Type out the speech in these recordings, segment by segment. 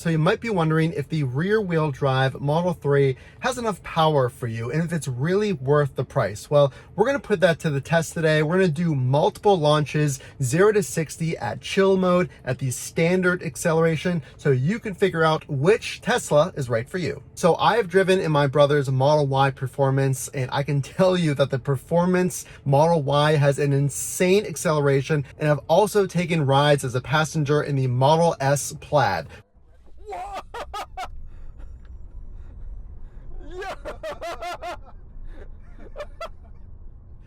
So you might be wondering if the rear wheel drive Model 3 has enough power for you and if it's really worth the price. Well, we're going to put that to the test today. We're going to do multiple launches, 0 to 60 at chill mode, at the standard acceleration, so you can figure out which Tesla is right for you. So I have driven in my brother's Model Y Performance, and I can tell you that the Performance Model Y has an insane acceleration, and I've also taken rides as a passenger in the Model S Plaid.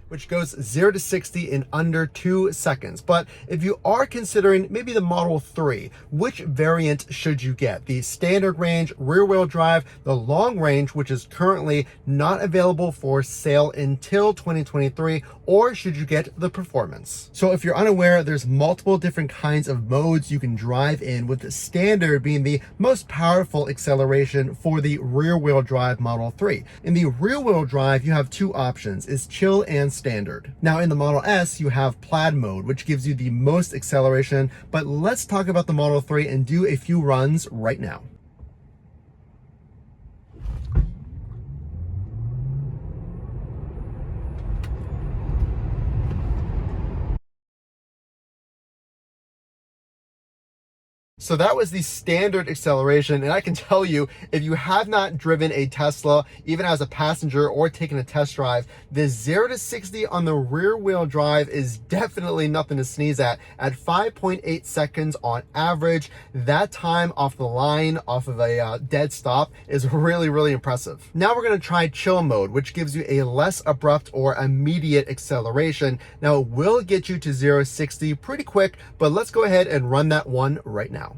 Which goes 0 to 60 in under 2 seconds. But if you are considering maybe the Model 3, which variant should you get? The standard range, rear wheel drive, the long range, which is currently not available for sale until 2023, or should you get the performance? So if you're unaware, there's multiple different kinds of modes you can drive in, with the standard being the most powerful acceleration for the rear wheel drive Model 3. In the rear wheel drive, you have two options, is chill and standard. Now in the Model S, you have Plaid mode, which gives you the most acceleration, but let's talk about the Model 3 and do a few runs right now. So that was the standard acceleration, and I can tell you, if you have not driven a Tesla, even as a passenger or taken a test drive, the 0 to 60 on the rear wheel drive is definitely nothing to sneeze at 5.8 seconds on average. That time off the line, off of a dead stop, is really, really impressive. Now we're going to try chill mode, which gives you a less abrupt or immediate acceleration. Now it will get you to 0 to 60 pretty quick, but let's go ahead and run that one right now.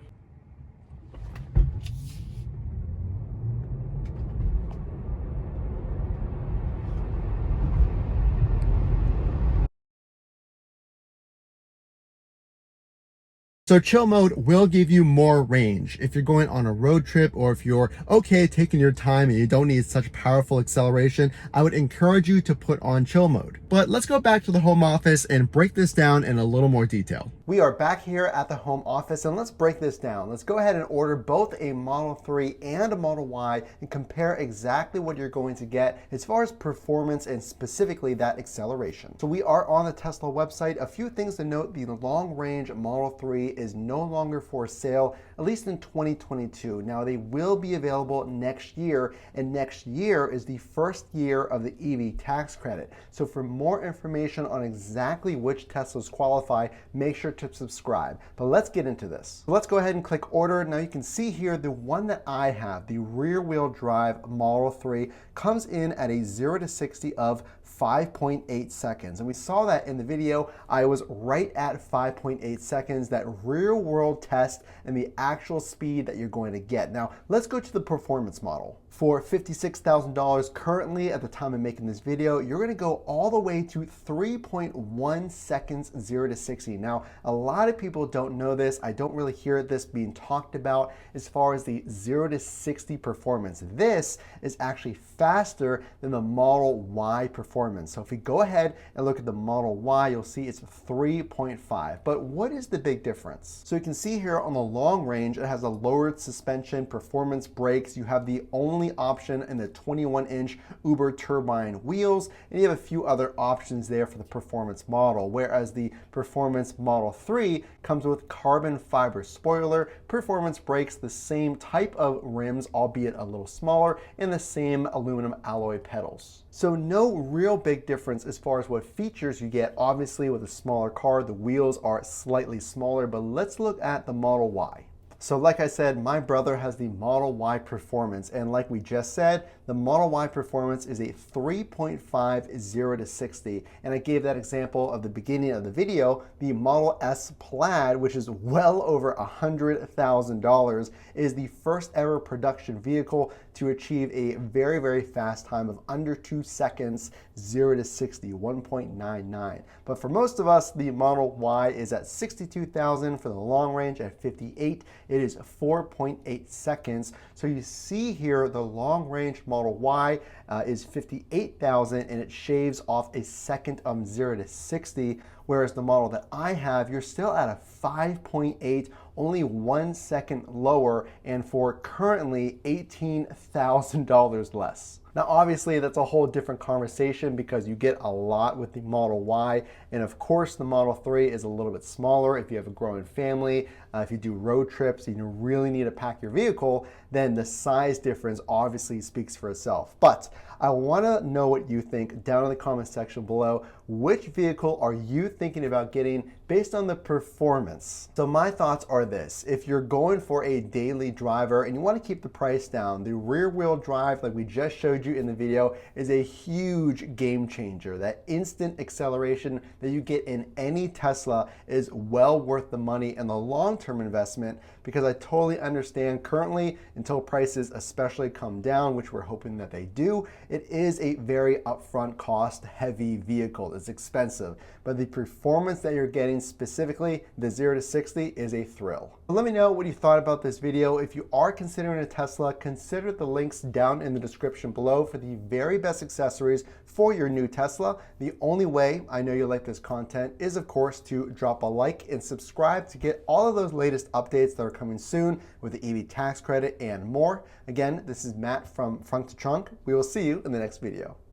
So chill mode will give you more range. If you're going on a road trip, or if you're okay taking your time and you don't need such powerful acceleration, I would encourage you to put on chill mode. But let's go back to the home office and break this down in a little more detail. We are back here at the home office, and let's break this down. Let's go ahead and order both a Model 3 and a Model Y and compare exactly what you're going to get as far as performance and specifically that acceleration. So we are on the Tesla website. A few things to note: the long range Model 3 is no longer for sale, at least in 2022. Now they will be available next year, and next year is the first year of the EV tax credit. So for more information on exactly which Teslas qualify, make sure to subscribe. But let's get into this. So let's go ahead and click order. Now you can see here the one that I have, the rear wheel drive Model 3, comes in at a 0 to 60 of 5.8 seconds. And we saw that in the video. I was right at 5.8 seconds, that real world test and the actual speed that you're going to get. Now let's go to the performance model. For $56,000 currently at the time of making this video, you're going to go all the way to 3.1 seconds 0 to 60. Now, a lot of people don't know this. I don't really hear this being talked about as far as the 0 to 60 performance. This is actually faster than the Model Y performance. So if we go ahead and look at the Model Y, you'll see it's 3.5. But what is the big difference? So you can see here on the long range, it has a lowered suspension, performance brakes. You have the only option in the 21-inch Uber turbine wheels, and you have a few other options there for the performance model, whereas the performance Model 3 comes with carbon fiber spoiler, performance brakes, the same type of rims, albeit a little smaller, and the same aluminum alloy pedals. So no real big difference as far as what features you get. Obviously with a smaller car, the wheels are slightly smaller, but let's look at the Model Y. So like I said, my brother has the Model Y Performance, and like we just said, the Model Y Performance is a 3.5 0 to 60, and I gave that example of the beginning of the video. The Model S Plaid, which is well over $100,000, is the first ever production vehicle to achieve a very, very fast time of under 2 seconds, 0 to 60, 1.99. But for most of us, the Model Y is at 62,000 for the long range. At 58, it is 4.8 seconds. So you see here, the long range Model Y is 58,000, and it shaves off a second of 0 to 60. Whereas the model that I have, you're still at a 5.8 only 1 second lower and for currently $18,000 less. Now, obviously, that's a whole different conversation because you get a lot with the Model Y. And of course, the Model 3 is a little bit smaller. If you have a growing family, if you do road trips, and you really need to pack your vehicle, then the size difference obviously speaks for itself. But I want to know what you think down in the comment section below. Which vehicle are you thinking about getting based on the performance? So my thoughts are this. If you're going for a daily driver and you want to keep the price down, the rear wheel drive, like we just showed you in the video, is a huge game changer. That instant acceleration that you get in any Tesla is well worth the money and the long-term investment, because I totally understand currently, until prices especially come down, which we're hoping that they do, it is a very upfront cost heavy vehicle. It's expensive, but the performance that you're getting, specifically the 0 to 60, is a thrill. Let me know what you thought about this video. If you are considering a Tesla, consider the links down in the description below for the very best accessories for your new Tesla. The only way I know you like this content is, of course, to drop a like and subscribe to get all of those latest updates that are coming soon with the EV tax credit and more. Again, this is Matt from Frunk to Trunk. We will see you in the next video.